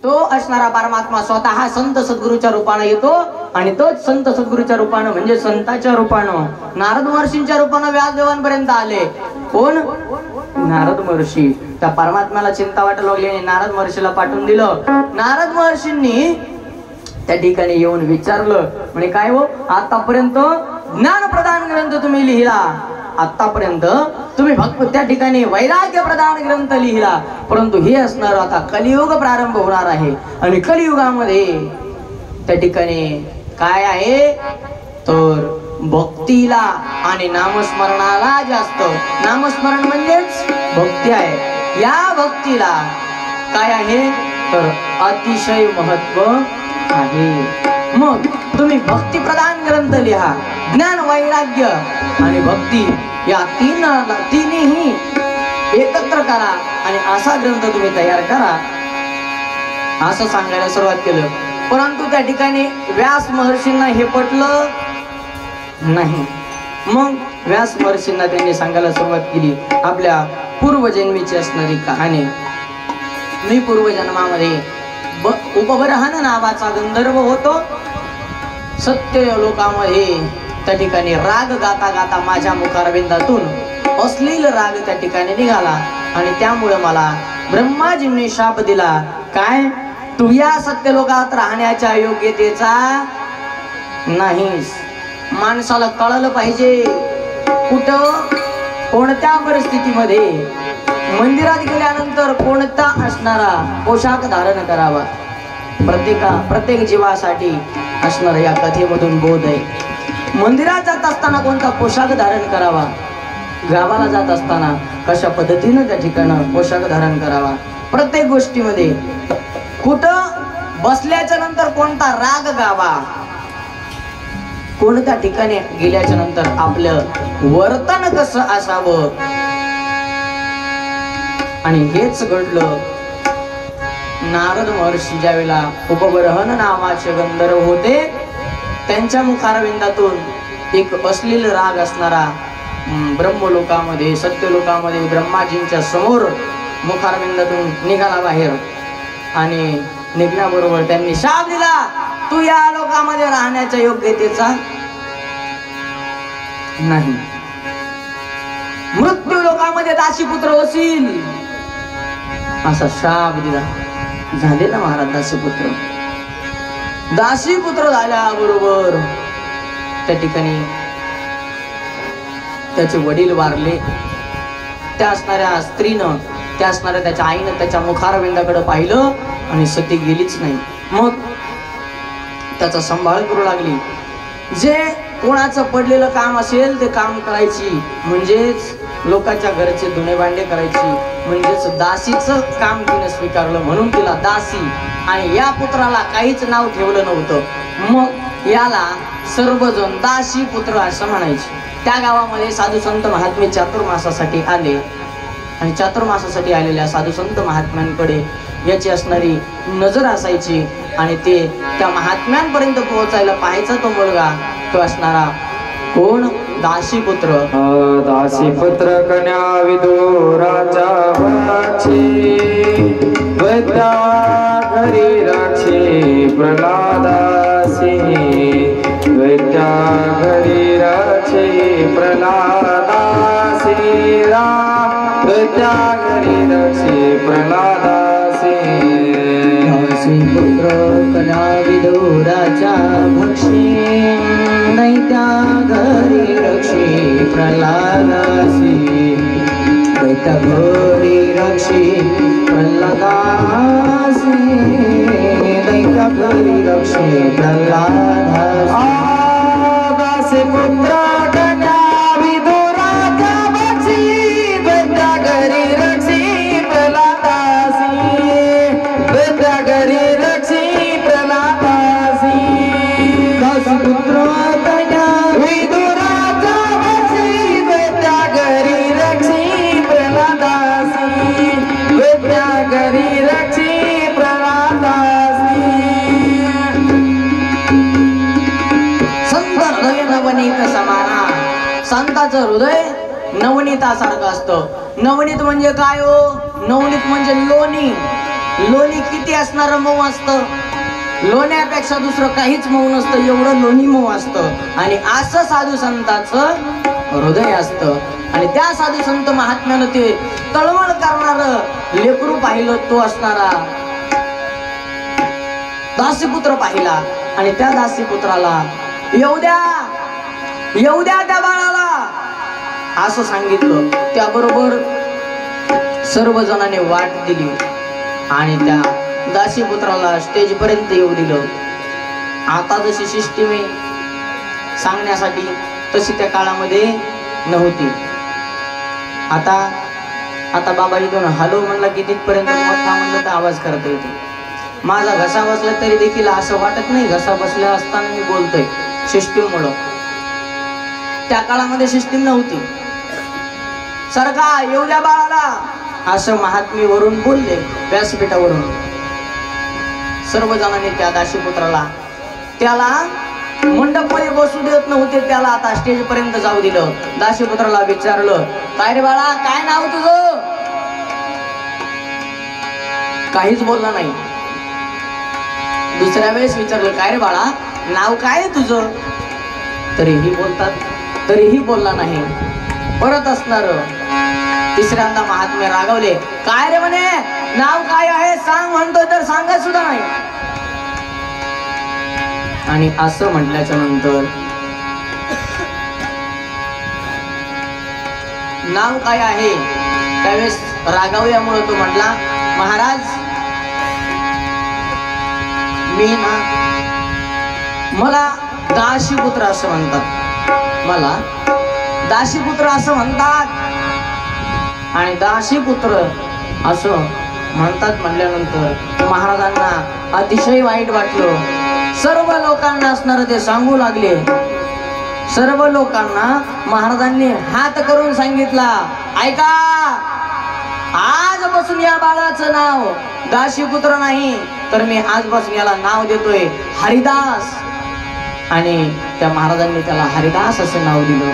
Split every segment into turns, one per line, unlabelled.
तो असणारा परमात्मा स्वतः संत सद्गुरूच्या रूपाने येतो आणि तोच संत सद्गुरूच्या रूपाने म्हणजे संताच्या रूपाने नारद महर्षींच्या रूपाने व्यासदेवांपर्यंत आले. कोण? नारद महर्षी. त्या परमात्म्याला चिंता वाटायला लागली आणि नारद महर्षीला पाठवून दिलं. नारद महर्षींनी त्या ठिकाणी येऊन विचारलं म्हणे काय हो, आतापर्यंत ज्ञान प्रदान ग्रंथ तुम्ही लिहिला, आतापर्यंत तुम्ही भक्त त्या ठिकाणी वैराग्य प्रदान ग्रंथ लिहिला, परंतु हे असणार आता कलियुग प्रारंभ होणार आहे आणि कलियुगामध्ये त्या ठिकाणी काय आहे तर भक्तीला आणि नामस्मरणाला जास्त, नामस्मरण म्हणजेच भक्ती आहे, या भक्तीला काय आहे तर अतिशय महत्व आहे. मग तुम्ही भक्ती प्रदान ग्रंथ लिहा, ज्ञान वैराग्य आणि भक्ती या तिन्ही एकत्र करा आणि असा ग्रंथ तुम्ही तयार करा असं सांगायला सुरुवात केलं. परंतु त्या ठिकाणी व्यास महर्षींना हे पटलं नाही. मग व्यास महर्षींना त्यांनी सांगायला सुरुवात केली आपल्या पूर्वजन्मीची असणारी कहाणी. मी पूर्वजन्मामध्ये उपबरहन नावाचा गंधर्व होतो. सत्य लोकामध्ये त्या ठिकाणी राग गाता गाता माझ्या मुखारविंदातून अश्लील राग त्या ठिकाणी निघाला आणि त्यामुळे मला ब्रह्माजींनी शाप दिला. काय? तू या सत्य लोकात राहण्याच्या योग्यतेचा नाहीस. माणसाला कळलं पाहिजे कुठं कोणत्या परिस्थितीमध्ये मंदिरात गेल्यानंतर कोणता असणारा पोशाख धारण करावा. प्रत्येक जीवासाठी असणारा या कथेमधून बोध आहे. मंदिरात जात असताना कोणता पोशाख धारण करावा, गावाला जात असताना कशा पद्धतीनं त्या ठिकाणी पोशाख धारण करावा. प्रत्येक गोष्टीमध्ये कुठं बसल्याच्या नंतर कोणता राग गावा, कोणत्या ठिकाणी गेल्याच्या नंतर आपलं वर्तन कसं असावं. आणि हेच घडलं. नारद महर्षी ज्या वेळेला उपबरहन नावाचे गंधर्व होते त्यांच्या मुखारविंदातून एक अश्लील राग असणारा ब्रह्मलोकामध्ये सत्यलोकामध्ये ब्रह्माजींच्या समोर मुखारविंदातून निघाला बाहेर आणि निघण्याबरोबर त्यांनी शाप दिला, तू या लोकामध्ये राहण्याच्या योग्यतेचा नाही. मृत्यू लोकामध्ये दासीपुत्र होशील असा शाप दिला. झाले ना महाराज दासीपुत्र. दासीपुत्र झाल्याबरोबर त्या ठिकाणी त्याचे वडील वारले. त्या असणाऱ्या स्त्रीनं त्या असणाऱ्या त्याच्या आईनं त्याच्या मुखारविंदाकडे पाहिलं आणि सती गेलीच नाही. मग त्याचा सांभाळ करू लागली. जे कोणाचं पडलेलं काम असेल ते काम करायची, म्हणजेच लोकांच्या घरचे धुणे भांडे करायची, म्हणजेच दासीचं काम तिने स्वीकारलं म्हणून तिला दासी. आणि या पुत्राला काहीच नाव ठेवलं नव्हतं. मग याला सर्वजण दासी पुत्र असं म्हणायचे. त्या गावामध्ये साधू संत महात्मे चातुर्मासासाठी आले आणि चातुर्मासासाठी आलेल्या साधू संत महात्म्यांकडे याची असणारी नजर असायची आणि ते त्या महात्म्यांपर्यंत पोहोचायला पाहायचा तो मुलगा. तो असणारा कोण? दासीपुत्र.
दासीपुत्र कन्या विदुराच्या वराची वैद्या घरी राक्षी प्रल्हादासी वैद्या घरी राक्षी प्रल्हादासी वैद्या घरी राक्षी प्रल्हादासी.
दासीपुत्र कन्या विदुराच्या भक्षी दैत्या घरी रक्षी प्रल्हादासी दैत्या घरी रक्षी प्रल्हादासी दैत्या घरी रक्षी प्रल्हादासी.
दासीपुत्र कन्या विदुराच्या भक्षी दैत्या घरी रक्षी प्रल्हादासी दैत्या घरी रक्षी प्रल्हादासी.
दासीपुत्र संतांचं हृदय नवनीतासारखं असतं. नवनीत म्हणजे काय हो? नवनीत म्हणजे लोणी. लोणी किती असणारं मऊ असतं, लोण्यापेक्षा दुसरं काहीच मऊ नसतं, एवढं लोणी मऊ असतं. आणि असं साधू संतांचं हृदय असतं. आणि त्या साधू संत महात्म्यानं ते तळमळ करणार लेकरू पाहिलं, तो असणारा दासीपुत्र पाहिला. आणि त्या दासीपुत्राला येऊ द्या त्या बाळाला असं सांगितलं. त्याबरोबर सर्वजणांनी वाट दिली आणि त्या दासीपुत्राला स्टेज पर्यंत येऊ दिलं. आता जशी सिस्टीम आहे सांगण्यासाठी तशी त्या काळामध्ये नव्हती. आता बाबा इथून हॅलो म्हणला की तिथपर्यंत मोठा म्हणलं तर आवाज करता येतो. माझा घसा बसला तरी देखील असं वाटत नाही घसा बसल्या असताना मी बोलतोय, सिस्टीम मुळे. त्या काळामध्ये सिस्टीम नव्हती. सरका येऊ द्या बाळाला असं महात्मीवरून बोलले, व्यासपीठावरून. सर्वजणांनी त्या दासीपुत्राला त्याला मंडपमध्ये बसू देत नव्हते, त्याला आता स्टेज पर्यंत जाऊ दिलं. दासीपुत्राला विचारलं, काय रे बाळा, काय नाव तुझं? काहीच बोलला नाही. दुसऱ्या वेळेस विचारलं, काय रे बाळा, नाव काय तुझं? तरीही बोलला नाही. परत असणार. तिसऱ्यांदा महात्मे रागवले, काय रे म्हणे, नाव काय आहे सांग म्हणतो तर सांगत सुद्धा नाही. आणि असं म्हटल्याच्या नंतर नाव काय आहे त्यावेळेस रागावल्यामुळे तो म्हटला, महाराज मी ना, मला दासीपुत्र असं म्हणतात, मला दासीपुत्र असं म्हणतात. आणि दासीपुत्र असं म्हणतात म्हटल्यानंतर महाराजांना अतिशय वाईट वाटलं. सर्व लोकांना असणार ते सांगू लागले. सर्व लोकांना महाराजांनी हात करून सांगितला, ऐका, आजपासून या बाळाचं नाव दासीपुत्र नाही, तर मी आजपासून याला नाव देतोय हरिदास. आणि त्या महाराजांनी त्याला हरिदास असं नाव दिलं.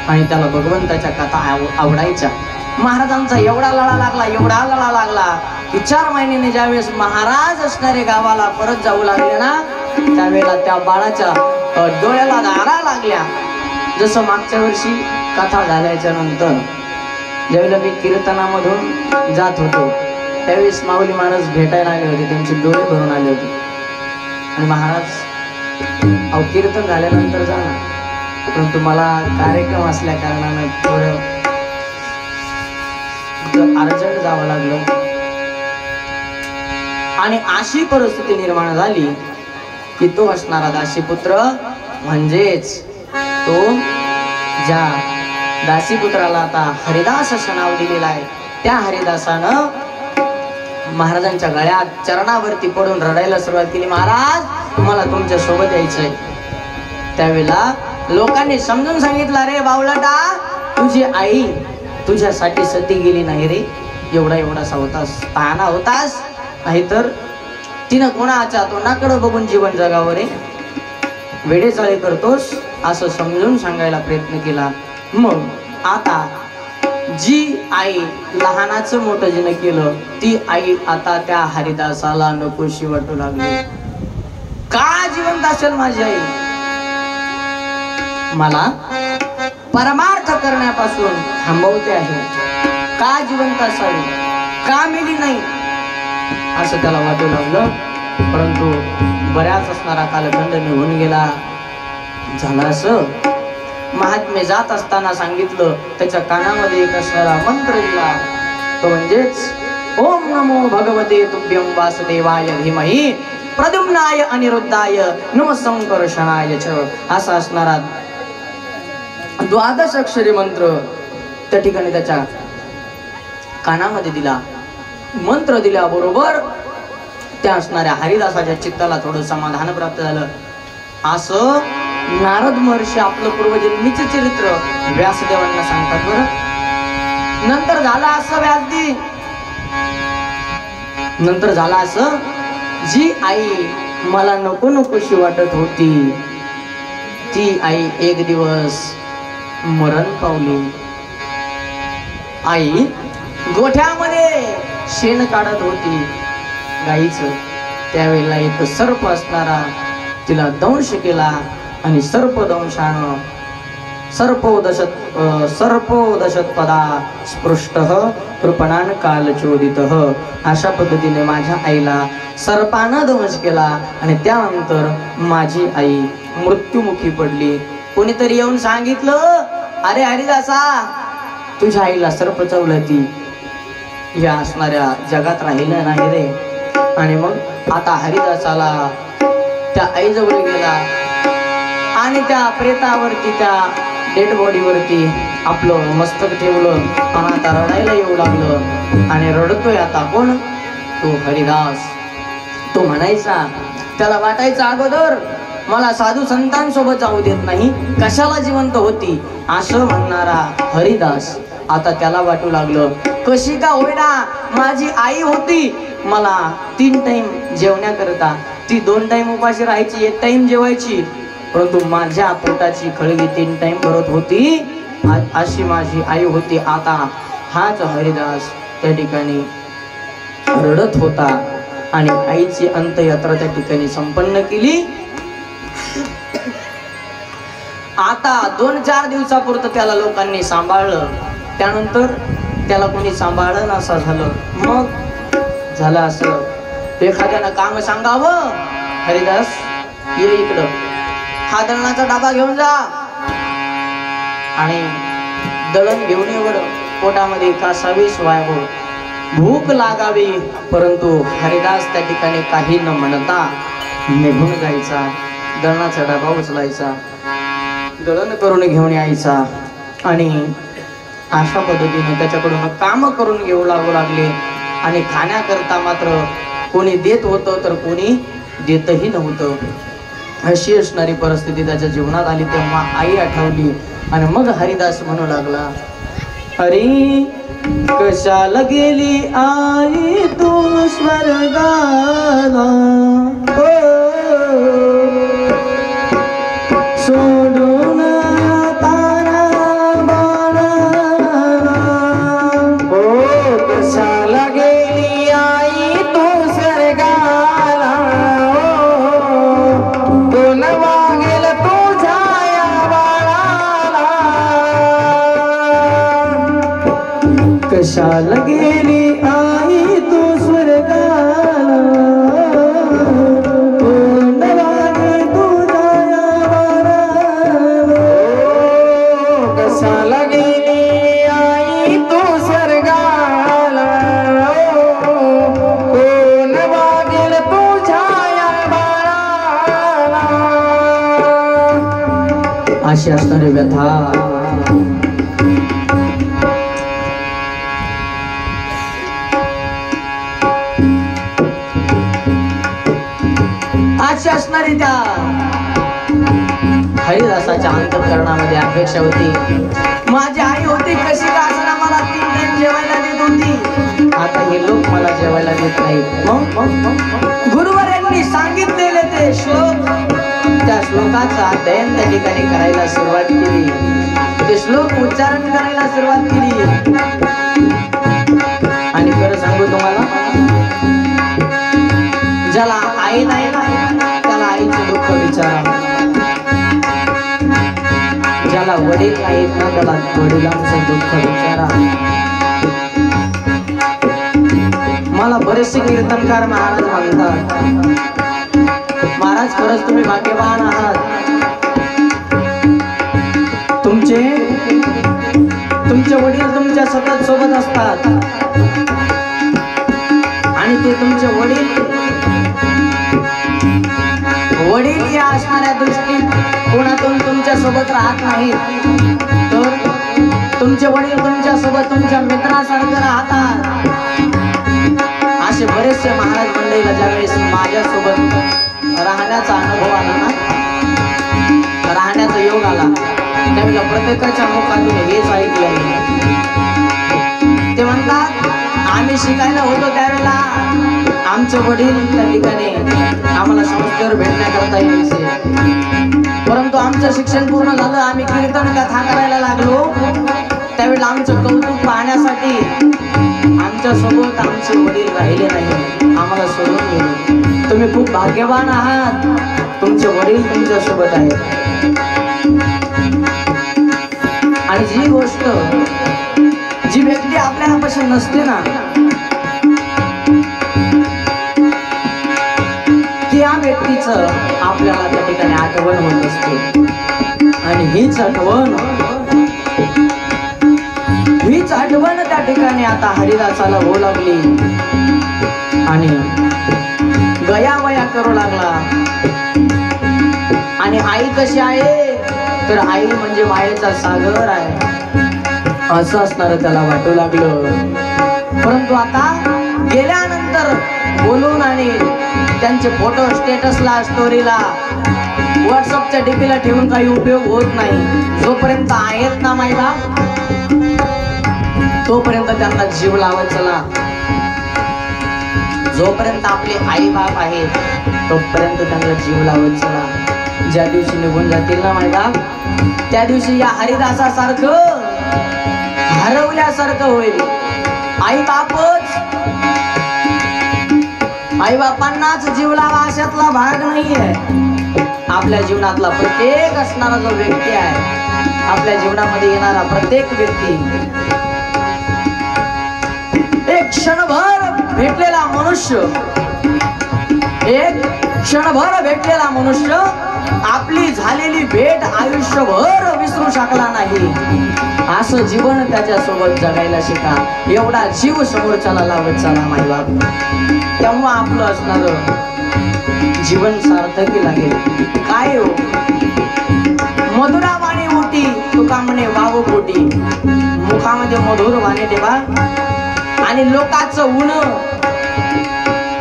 आणि त्याला भगवंताच्या कथा आवडायच्या. महाराजांचा एवढा लळा लागला की 4 महिन्याने ज्यावेळेस महाराज असणारे गावाला परत जाऊ लागले ना, त्यावेळेला त्या बाळाच्या डोळ्याला धारा लागल्या. जसं मागच्या वर्षी कथा झाल्याच्या नंतर ज्यावेळेला मी कीर्तनामधून जात होतो त्यावेळेस माऊली महाराज भेटायला आले होते, त्यांचे डोळे भरून आले होते. आणि महाराज अहो कीर्तन झाल्यानंतर जा ना, परंतु मला कार्यक्रम असल्या कारणानं थोडं अर्जंट जावं लागलं. आणि अशी परिस्थिती निर्माण झाली की तो असणारा दासीपुत्र म्हणजेच तो ज्या दासीपुत्राला आता हरिदास असं नाव दिलेलं आहे, त्या हरिदासानं महाराजांच्या गळ्यात चरणावरती पडून रडायला सुरुवात केली, महाराज मला तुमच्या सोबत यायचंय. त्यावेळेला लोकांनी समजून सांगितलं, रे बावळटा, तुझी आई तुझ्यासाठी सती गेली नाही रे, एवढासा होतास, ताना होतास, नाहीतर तिनं कोणाच्या तोंडाकडे बघून जीवन जगावं रे, वेडेचाळे करतोस असं समजून सांगायला प्रयत्न केला. मग आता जी आई लहानाचं मोठं जिनं केलं, ती आई आता त्या हरिदासाला नकोशी वाटू लागली. का जिवंत असेल माझी आई, मला परमार्थ करण्यापासून थांबवते आहे, का जिवंत असावी, का मेली नाही असं त्याला वाटू लागलं. परंतु बऱ्याच असणारा कालखंड निघून गेला. झाला असं महात्मे जात असताना सांगितलं, त्याच्या कानामध्ये एक असणारा मंत्र दिला, तो म्हणजेच ओम नमो भगवते तुभ्यं वासुदेवाय धीमहि प्रद्युम्नाय अनिरुद्धाय नमः संकर्षणाय च असा असणारा 12 अक्षरी मंत्र त्या ठिकाणी त्याच्या कानामध्ये दिला. मंत्र दिल्याबरोबर त्या असणाऱ्या हरिदासाच्या चित्ताला थोडं समाधान प्राप्त झालं. असं नारद महर्षी आपलं पूर्वजन्मीचे चरित्र व्यासदेवांना सांगतात. बरं नंतर झाला असं व्यासदी, नंतर झाला असं, जी आई मला नको नकोशी वाटत होती ती आई एक दिवस मरण पावली. आई गोठ्यामध्ये शेण काढत होती गाईचं, त्यावेळेला एक सर्प असणारा तिला दंश केला आणि सर्पदंशानं सर्पोदशत पदा स्पृष्टः कृपणान कालचोदितः, अशा पद्धतीने माझ्या आईला सर्पानं दंश केला आणि त्यानंतर माझी आई मृत्युमुखी पडली. कोणीतरी येऊन सांगितलं, अरे हरिदासा, तुझ्या आईला सर्प चावलती, या असणाऱ्या जगात राहिलं नाही रे. आणि मग आता हरिदासाला त्या आईजवळ गेला आणि त्या प्रेतावरती, त्या डेड बॉडीवरती आपलं मस्तक ठेवलं आणि आता रडायला येऊ लागलं. आणि रडतोय आता कोण? तो हरिदास. तो म्हणायचा, त्याला वाटायचं अगोदर मला साधू संतांसोबत जाऊ देत नाही, कशाला जिवंत होती, असं म्हणणारा हरिदास आता त्याला वाटू लागलं, कशी का होईना माझी आई होती, मला 3 टाइम जेवण्याकरता, ती 2 टाइम उपाशी राहायची, 1 टाइम जेवायची, परंतु माझ्या पोटाची खळगी 3 टाइम भरत होती, अशी माझी आई होती. आता हाच हरिदास त्या ठिकाणी रडत होता आणि आईची अंत्ययात्रा त्या ठिकाणी संपन्न केली. आता 2-4 दिवसापुरतं त्याला लोकांनी सांभाळलं, त्यानंतर त्याला कोणी सांभाळलं नसं झालं. मग झालं असं, एखाद्यानं काम सांगावं, हरिदास ये इकडं, हा दळणाचा डबा घेऊन जा आणि दळण घेऊन ये बरं, पोटामध्ये कासावीस व्हावं, भूक लागावी. परंतु हरिदास त्या ठिकाणी काही न म्हणता निघून जायचा, दळणाचा डबा उचलायचा, दळण करून घेऊन यायचा आणि अशा पद्धतीने त्याच्याकडून काम करून घेऊ लागले. आणि खाण्याकरता मात्र कोणी देत होतं तर कोणी देतही नव्हतं. अशी असणारी परिस्थिती त्याच्या जीवनात आली. तेव्हा आई आठवली आणि मग हरिदास म्हणू लागला, अरे कशाला गेली आई तू स्वर्गाला, सोडून तारा बाळाला,
कशाला गेली आई तू स्वर्गाला, कोण वागेल तुझ्या या बाळाला,
कशाला गेली आई तू स्वर्गाला, कोण वागे तुझ्या या बाळाला,
कशाला गेली आई तू स्वर्गाला, कोण वागेल तुझ्या या बाळाला.
अशी असणारी व्यथा अशी असणारी त्या हरिदासाच्या अंतःकरणामध्ये अपेक्षा होती. माझी आई होती, कशी का असणार मला 3 टाइम जेवायला देत होती, आता हे लोक मला जेवायला देत नाहीत. मग गुरुवारांनी सांगितलेले ते श्लोक, त्या श्लोकाचं अध्ययन त्या ठिकाणी करायला सुरुवात केली, ते श्लोक उच्चारण करायला सुरुवात केली. आणि खरं सांगू तुम्हाला, ज्याला आई नाही ना त्याला आईचे दुःख विचारा, ज्याला वडील नाहीत ना त्याला वडिलांचं दुःख विचारा. मला बरेचसे कीर्तनकार महाराज म्हणतात, महाराज खरंच तुम्ही भाग्यवान आहात, तुमचे वडील तुमच्या सतत सोबत असतात आणि ते तुमचे वडील या असणाऱ्या दृष्टिकोनातून तुमच्या सोबत राहत नाहीत, तर तुमचे वडील तुमच्या सोबत तुमच्या मित्रासारखं राहतात. असे बरेचसे महाराज मंडळीला ज्यावेळेस माझ्यासोबत राहण्याचा अनुभव आला ना, राहण्याचा योग आला, त्यावेळेला प्रत्येकाच्या मुखातून हेच ऐकलं. ते म्हणतात, आम्ही शिकायला होतो त्यावेळेला आमचे वडील त्या ठिकाणी आम्हाला संस्थेवर भेटण्याकरता यायचे, परंतु आमचं शिक्षण पूर्ण झालं, आम्ही कीर्तन कथा करायला लागलो, त्यावेळेला आमचं कौतुक पाहण्यासाठी आमच्या सोबत आमचे वडील राहिले नाही, आम्हाला सोडून गेले. तुम्ही खूप भाग्यवान आहात, तुमचे वडील तुमच्या सोबत आहेत. आणि जी गोष्ट, जी व्यक्ती आपल्यापाशी नसते ना, त्या व्यक्तीचं आपल्याला त्या ठिकाणी आठवण होत असते. आणि हीच आठवण त्या ठिकाणी आता हरिदासाला होऊ लागली. आणि गयावया करू लागला. आणि आई कशी आहे, तर आई म्हणजे मायेचा सागर आहे, असं असणार त्याला वाटू लागलं. परंतु आता गेल्यानंतर बोलून आणि त्यांचे फोटो स्टेटसला, स्टोरीला, व्हॉट्सअपच्या डीपीला ठेवून काही उपयोग होत नाही. जोपर्यंत आहेत ना मायबाप, तोपर्यंत त्यांना जीव लावत चला. जोपर्यंत आपले आई बाप आहेत तोपर्यंत त्यांना जीव लावत चला. ज्या दिवशी निघून जातील ना मायबाप, त्या दिवशी या हरिदासासारखं हरवल्यासारखं होईल. आई बापांनाच जीव लावा अशातला भाग नाहीये. आपल्या जीवनातला प्रत्येक असणारा जो व्यक्ती आहे, आपल्या जीवनामध्ये येणारा प्रत्येक व्यक्ती, एक क्षणभर भेटलेला मनुष्य, एक क्षणभर भेटलेला मनुष्य आपली झालेली भेट आयुष्यभर विसरू शकला नाही. असं जीवन त्याच्यासोबत जगायला शिका. एवढा जीव समोरच्याला लावत चला मायबाप, तेव्हा आपलं असणार जीवन सार्थकी लागेल. काय हो, मधुरा वाणी उठी तुका म्हणे वाव पोटी, मुखामध्ये मधुर वाणी ठेवा. आणि लोकांचं ऊन,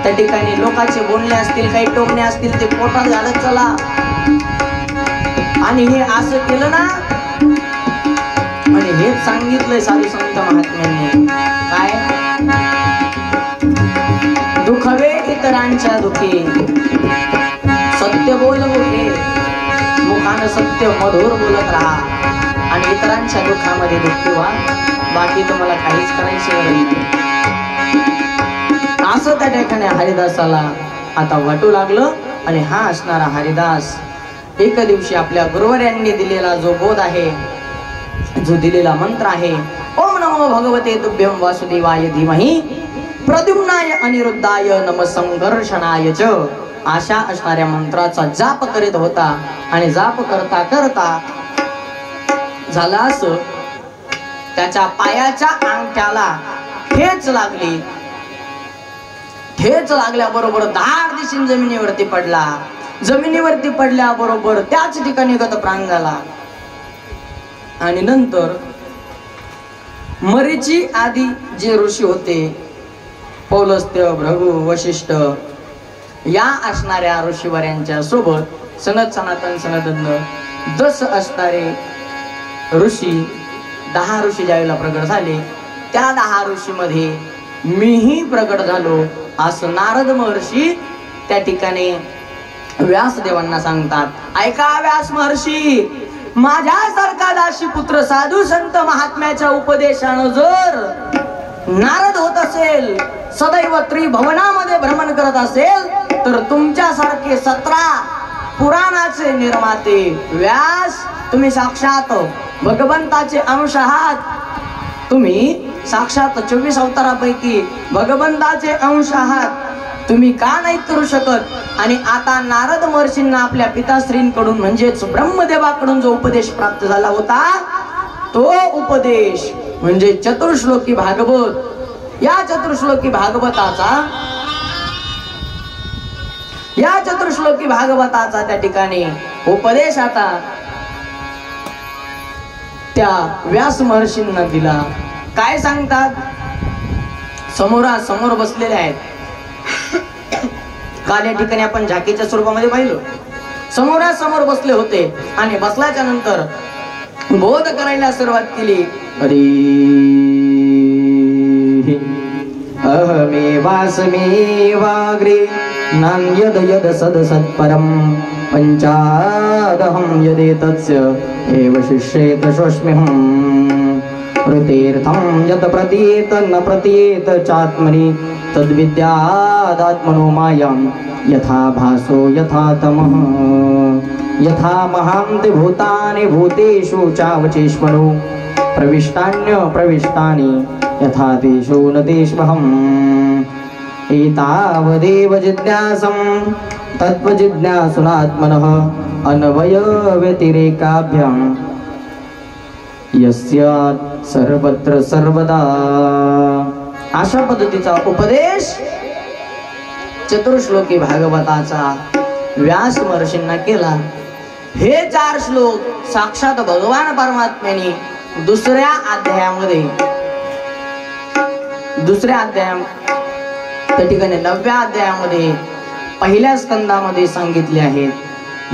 त्या ठिकाणी लोकांचे बोलणे असतील, काही टोमणे असतील, ते पोटात घालत चला. आणि हे असं केलं ना, आणि हेच सांगितलंय साधू संत महात्म्यांनी, काय, दुखवे इतरांच्या दुखी, सत्य बोल मुखे, मुखानं सत्य मधुर बोलत राहा. आणि इतरांच्या दुःखामध्ये दुःखी व्हा, बाकी तुम्हाला काहीच करायची गरज नाही. असं त्या ठिकाणी हरिदासाला आता वाटू लागलं. आणि हा असणारा हरिदास एक दिवशी आपल्या गुरुवर्यांनी दिलेला जो बोध आहे, जो दिलेला मंत्र आहे, ओम नमो भगवते तुभ्यं वासुदेवाय धीमहि प्रद्युम्नाय अनिरुद्धाय नम संघर्षणाय च, अशा असणाऱ्या मंत्राचा जाप करीत होता. आणि जाप करता करता झालं असं, त्याच्या पायाच्या अंगठ्याला ठेच लागली. ठेच लागल्याबरोबर धाड दिशेने जमिनीवरती पडला. जमिनीवरती पडल्याबरोबर त्याच ठिकाणी गतप्राण झाला. आणि नंतर मरीची आदी जे ऋषी होते, पौलस्त्य, भृगु, वशिष्ठ, या असणाऱ्या ऋषीवर्यांच्या सोबत सनत, सनातन, सनदंद 10 असणारे ऋषी, 10 ऋषी ज्यावेळेला प्रगट झाले, त्या 10 ऋषीमध्ये मीही प्रगट झालो, असं नारद महर्षी त्या ठिकाणी व्यासदेवांना सांगतात. ऐका व्यास महर्षी, माझ्यासारखा दासी पुत्र साधू संत महात्म्याच्या उपदेशानं जर नारद होत असेल, सदैव त्रिभुवनामध्ये भ्रमण करत असेल, तर तुमच्यासारखे 17 पुराणाचे निर्माते व्यास, तुम्ही साक्षात भगवंताचे अंश आहात. तुम्ही साक्षात 24 अवतारापैकी भगवंताचे अंश आहात. तुम्ही का नाही करू शकत? आणि आता नारद महर्षींना आपल्या पिताश्रींकडून म्हणजेच ब्रह्मदेवाकडून जो उपदेश प्राप्त झाला होता, तो उपदेश म्हणजे चतुर्श्लोकी भागवत. या चतुर्श्लोकी भागवताचा त्या ठिकाणी उपदेश आता त्या व्यास महर्षींना दिला. काय सांगतात? समोरासमोर बसलेले आहेत. काल या ठिकाणी आपण झाकीच्या स्वरूपामध्ये पाहिलं, समोरासमोर बसले होते. आणि बसल्याच्या नंतर बोध करायला सुरुवात केली. हरी अहमेवास्मेवाग्रे नान्यद यद सदसत्परं पंचादहं यदेतस्य एव शिष्येत स्वस्म्यहं ऋतेर्थं यत् प्रतीयेत न प्रतीयेत चात्मनि तद्विद्यादात्मनो मायां यथा भासो यथा तमः यथा महान्ति भूतानि भूतेषु चावचेष्मनो प्रविष्टान्य प्रविष्टानि यथा तेषु न तेष्वहम् एतावदेव जिज्ञासं तत्त्वजिज्ञासुनात्मनः अन्वयव्यतिरेकाभ्यां यस्यात् सर्वत्र सर्वदा. अशा पद्धतीचा उपदेश चतुर्श्लोकी भागवताचा व्यास महर्षींना केला. हे 4 श्लोक साक्षात भगवान परमात्म्याने दुसऱ्या अध्यायामध्ये त्या ठिकाणी 9व्या अध्यायामध्ये पहिल्या स्कंदामध्ये सांगितले आहेत.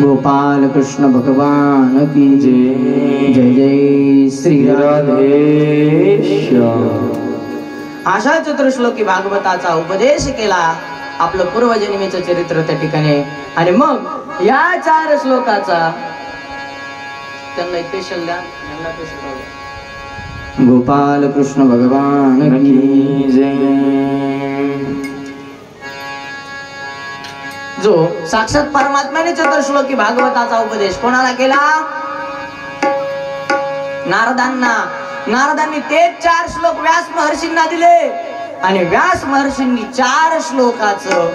गोपाल कृष्ण भगवान की जय. जय जय श्री राधेश्याम. अशा चतुर्श्लोकी भागवताचा उपदेश केला. आपलं पूर्वजन्मीचं चरित्र त्या ठिकाणी. आणि मग या 4 श्लोकाचा त्यांना स्पेशल द्या. गोपाल कृष्ण भगवान की जय. जो साक्षात परमात्म्याने चतुर्श्लोकी भागवताचा उपदेश कोणाला केला? नारदांनी तेच 4 श्लोक व्यास महर्षींना दिले. आणि व्यास महर्षींनी 4 श्लोकाचं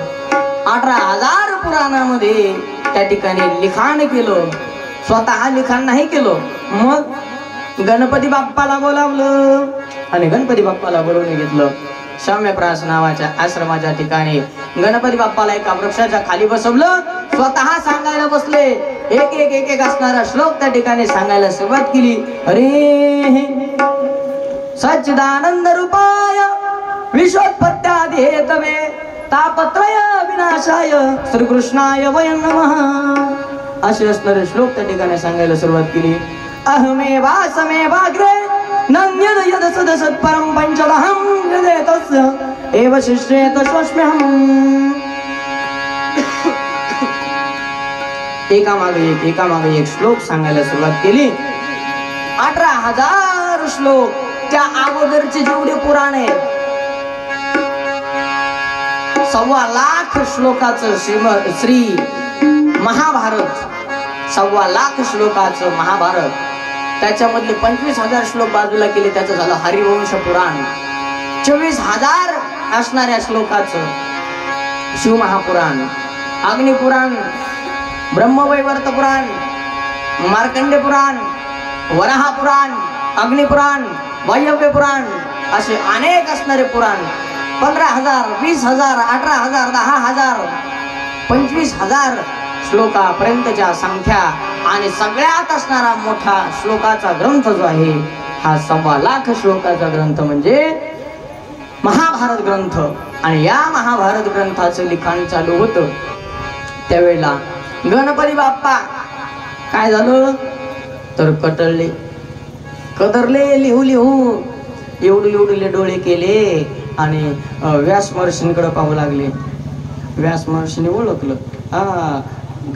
18,000 पुराणामध्ये त्या ठिकाणी लिखाण केलं. स्वतः लिखाण नाही केलं. मग गणपती बाप्पाला बोलावलं आणि गणपती बाप्पाला बोलवून घेतलं. शाम्यप्रास नावाच्या आश्रमाच्या ठिकाणी गणपती बाप्पाला एका वृक्षाच्या खाली बसवलं. स्वतः सांगायला बसले. एक असणारा श्लोक त्या ठिकाणी सांगायला सुरुवात केली. अरे सच्चिदानंद रूपाय विश्वोत्पत्त्यादि हेतवे तापत्रय विनाशाय श्रीकृष्णाय वयं नमः असे असणारे श्लोक त्या ठिकाणी सांगायला सुरुवात केली. अहमेवासमेवाग्रे नन्यद यद सदसत्परं पंचदहं हृदये तस्य एव शिष्येत स्वस्म्यहम्. एकामागे एक श्लोक सांगायला सुरुवात केली. 18,000 श्लोक. त्या अगोदरचे जेवढे पुराण आहे 1.25 लाख श्लोकाचं श्री महाभारत. 1.25 लाख श्लोकाचं महाभारत. त्याच्यामधले 25,000 श्लोक बाजूला केले. त्याचं झालं हरिवंश पुराण. 24,000 असणाऱ्या श्लोकाचं शिवमहापुराण, अग्निपुराण, ब्रह्मवैवर्त पुराण, मार्कंडे पुराण, वराह पुराण, अग्निपुराण, वायव्य पुराण असे अनेक असणारे पुराण. 15,000, 20,000, 18,000, 10,000, 25,000 श्लोकापर्यंतच्या संख्या आणि सगळ्यात असणारा मोठा श्लोकाचा ग्रंथ जो आहे हा 1.25 लाख श्लोकाचा ग्रंथ म्हणजे महाभारत ग्रंथ. आणि या महाभारत ग्रंथाचं लिखाण चालू होतं त्यावेळेला गणपती बाप्पा काय झालं तर कदरले लिहू एवढे डोळे केले आणि व्यास महर्षींकडे पाहू लागले. व्यास महर्षीने ओळखलं.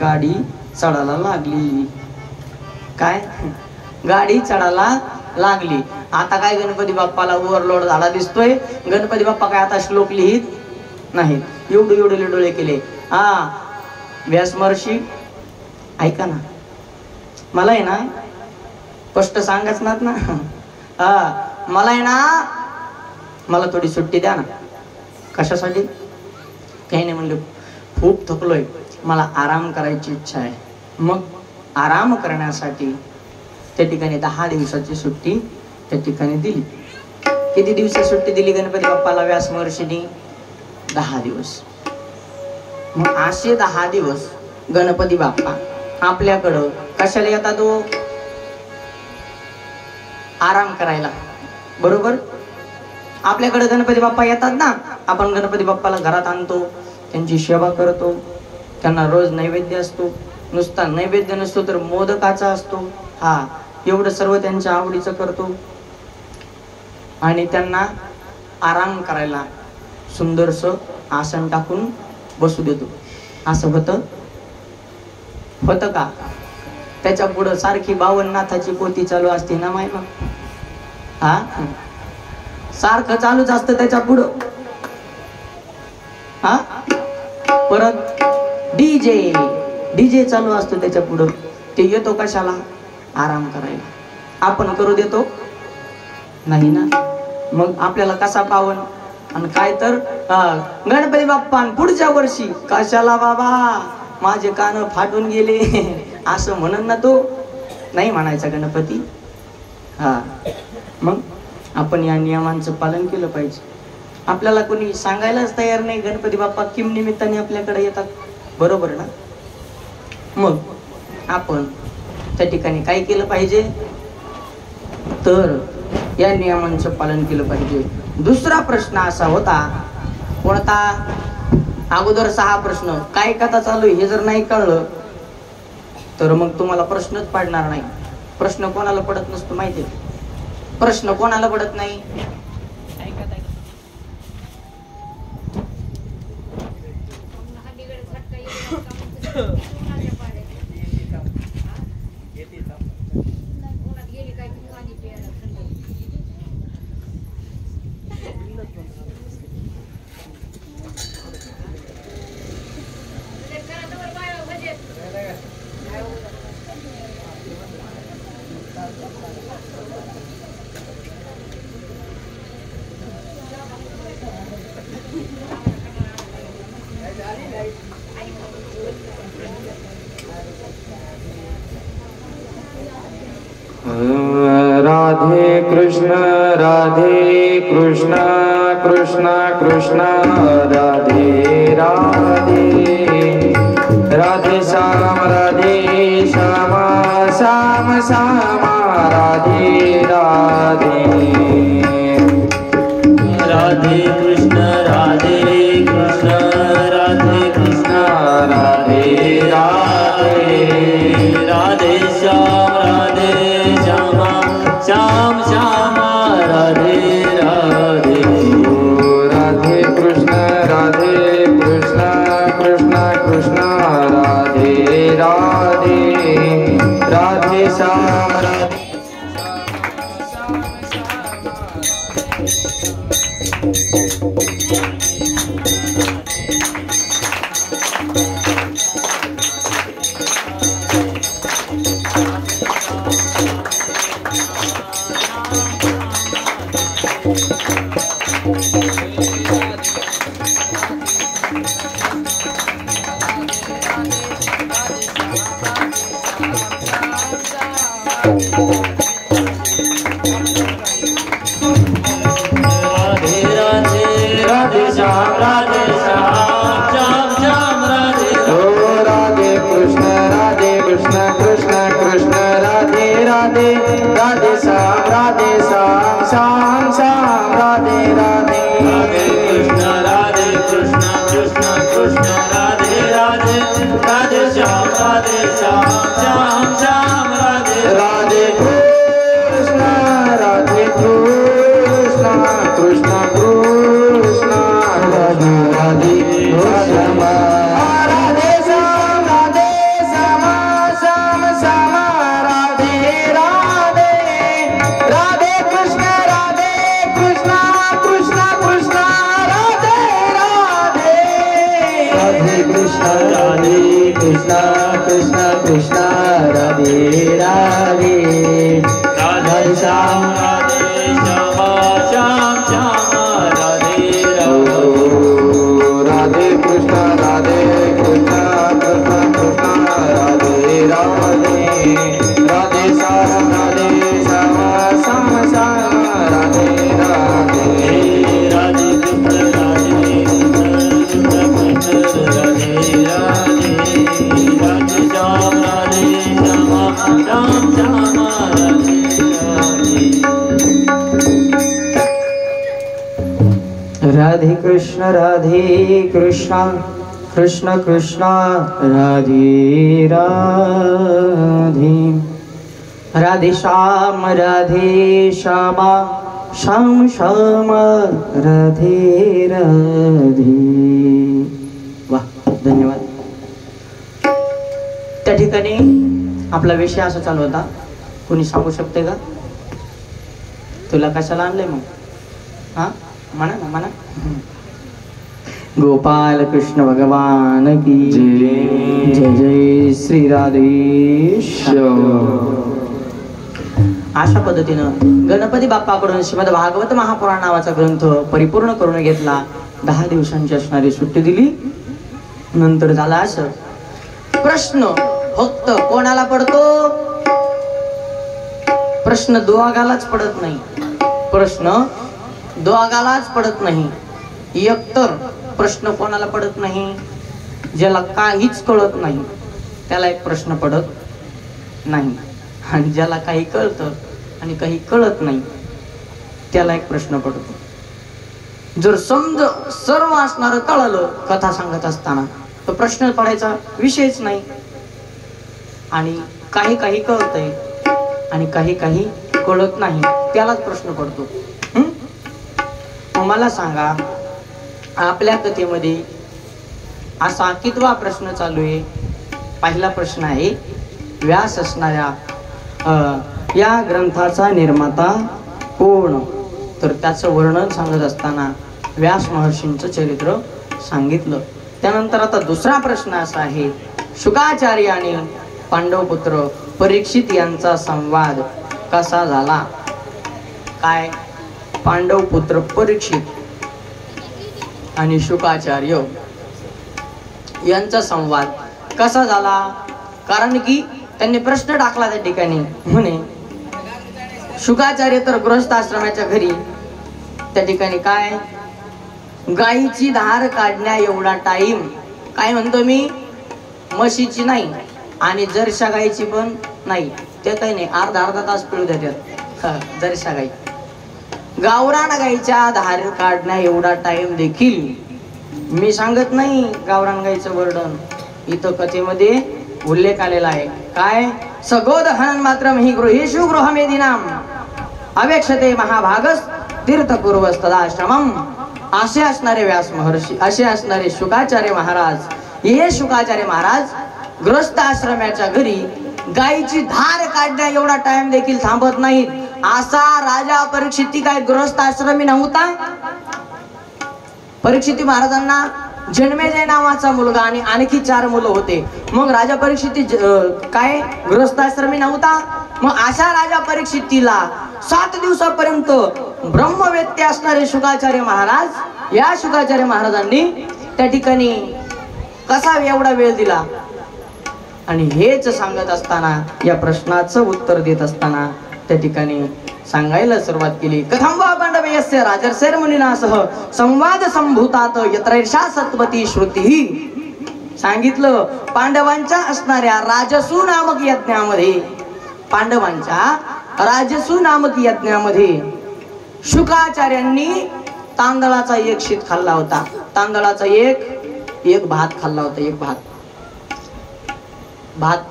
गाडी चढायला लागली. काय गाडी चढायला लागली. आता काय गणपती बाप्पाला ओव्हरलोड झाला दिसतोय. गणपती बाप्पा काय आता श्लोक लिहित नाहीत. एवढे डोळे केले. व्यास महर्षी ऐका ना, मला आहे ना स्पष्ट सांगाच ना. मला आहे ना मला थोडी सुट्टी द्या ना. कशासाठी? काही नाही म्हणलं खूप थकलोय, मला आराम करायची इच्छा आहे. मग आराम करण्यासाठी त्या ठिकाणी 10 दिवसाची सुट्टी त्या ठिकाणी दिली. किती दिवसाची सुट्टी दिली गणपती बाप्पाला व्यास महर्षींनी? 10 दिवस. मग असे 10 दिवस गणपती बाप्पा आपल्याकडं कशाला येतात? आराम करायला. बरोबर. आपल्याकडे गणपती बाप्पा येतात ना. आपण गणपती बाप्पाला घरात आणतो, त्यांची सेवा करतो, त्यांना रोज नैवेद्य असतो. नुसता नैवेद्य नसतो तर मोदकाचा असतो. एवढं सर्व त्यांच्या आवडीचं करतो आणि त्यांना आराम करायला सुंदरसं आसन टाकून बसू देतो. असं होतं का? त्याच्या पुढं सारखी 52 नाथाची पोथी चालू असते ना माय. मग हा सारखं चालूच असतं त्याच्या पुढं. हा परत डीजे चालू असतो त्याच्या पुढं. ते येतो कशाला? आराम करायला. आपण करू देतो नाही ना. मग आपल्याला कसा पावन? आणि काय तर गणपती बाप्पा पुढच्या वर्षी कशाला बाबा माझे कान फाटून गेले असं म्हणन ना तो. नाही म्हणायचा गणपती. हा मग आपण या नियमांचं पालन केलं पाहिजे. आपल्याला कोणी सांगायलाच तयार नाही गणपती बाप्पा किम निमित्ताने आपल्याकडे येतात. बरोबर ना. मग आपण त्या ठिकाणी काय केलं पाहिजे? तर या नियमांचं पालन केलं पाहिजे. दुसरा प्रश्न असा होता कोणता? अगोदर 6 प्रश्न काय कथा चालू हे जर नाही कळलं तर मग तुम्हाला प्रश्नच पडणार नाही. प्रश्न कोणाला पडत नसतो माहिती? प्रश्न कोणाला पडत नाही?
राधे कृष्ण कृष्ण कृष्ण राधे राधे राधे श्याम श्याम श्याम राधे राधे
राधे कृष्ण राधे कृष्ण राधे राधे राधे श्याम श्याम श्याम राधे राधे
राधे कृष्ण कृष्ण कृष्ण राधे राधे राधे श्याम
राधे कृष्ण कृष्ण कृष्ण राधे राधे राधे श्याम श्यामा श्याम श्याम राधे राधे. वाह धन्यवाद. त्या ठिकाणी आपला विषय असा चालू होता. कोणी सांगू शकते का? तुला कशाला आणलंय मग? हा म्हणा ना म्हणा. गोपाल कृष्ण भगवान की
जय.
जय जय श्री राधेश्याम. अशा पद्धतीनं गणपती बाप्पाकडून श्रीमद भागवत महापुराण नावाचा ग्रंथ परिपूर्ण करून घेतला. 10 दिवसांची असणारी सुट्टी दिली. नंतर झाला असं प्रश्न फक्त कोणाला पडतो? प्रश्न दोघालाच पडत नाही. प्रश्न दोघालाच पडत नाही. एकतर प्रश्न कोणाला पडत नाही? ज्याला काहीच कळत नाही त्याला एक प्रश्न पडत नाही. आणि ज्याला काही कळतं आणि काही कळत नाही त्याला एक प्रश्न पडतो. जर समज सर्व असणारं कळलं कथा सांगत असताना तर प्रश्न पडायचा विषयच नाही. आणि काही काही कळतंय आणि काही काही कळत नाही त्यालाच प्रश्न पडतो. मला सांगा, आपल्या कथेमध्ये असा कितवा प्रश्न चालू आहे? पहिला प्रश्न आहे, व्यास असणाऱ्या या ग्रंथाचा निर्माता कोण? तर त्याचं वर्णन सांगत असताना व्यास महर्षींचं चरित्र सांगितलं. त्यानंतर आता दुसरा प्रश्न असा आहे, शुकाचार्य आणि पांडवपुत्र परीक्षित यांचा संवाद कसा झाला? काय? पांडवपुत्र परीक्षित आणि शुकाचार्य यांचा संवाद कसा झाला? कारण की त्यांनी प्रश्न टाकला त्या ठिकाणी. म्हणे शुकाचार्य तर गृहस्थ आश्रमाच्या घरी त्या ठिकाणी काय गाईची धार काढण्या एवढा टाइम, काय म्हणतो मी, म्हशीची नाही आणि जरशा गाईची पण नाही, ते काही नाही, अर्धा तास पिळू देतात जरशा गाई. गावरान गाईच्या धार काढण्या एवढा टाइम देखील मी सांगत नाही. गावरान गाईचं वर्णन इथं कथेमध्ये उल्लेख आलेला आहे. काय? सगोद हनन मात्रम हि गृहेषु गृहमेदिनाम अवेक्षते महाभागस तीर्थपूर्वस्तदाश्रमम. असे असणारे व्यास महर्षी, असे असणारे शुकाचार्य महाराज, हे शुकाचार्य महाराज गृहस्थ आश्रमाच्या घरी गायीची धार काढण्या एवढा टाइम देखील थांबत नाहीत. असा राजा परीक्षिती काय गृहस्थ आश्रमी नव्हता? परीक्षिती महाराजांना जन्मेजय नावाचा मुलगा आणि आणखी 4 मुलं होते. मग राजा परीक्षिती काय गृहस्थाश्रमी नव्हता? मग अशा राजा परीक्षितीला 7 दिवसापर्यंत ब्रह्मवेत्ते असणारे शुकाचार्य महाराज, या शुकाचार्य महाराजांनी त्या ठिकाणी कसा एवढा वेळ दिला? आणि हेच सांगत असताना, या प्रश्नाचं उत्तर देत असताना त्या ठिकाणी सांगायला सुरुवात केली. कथम वा पांडवयस्य राजर्षेर मुनिनासह संवाद संभूतात यत्रैषा सत्वती श्रुती. सांगितलं पांडवांच्या असणाऱ्या राजसू नामक यज्ञामध्ये, पांडवांच्या राजसू नामक यज्ञामध्ये शुकाचार्यांनी तांदळाचा एक शीत खाल्ला होता. तांदळाचा एक भात खाल्ला होता. एक भात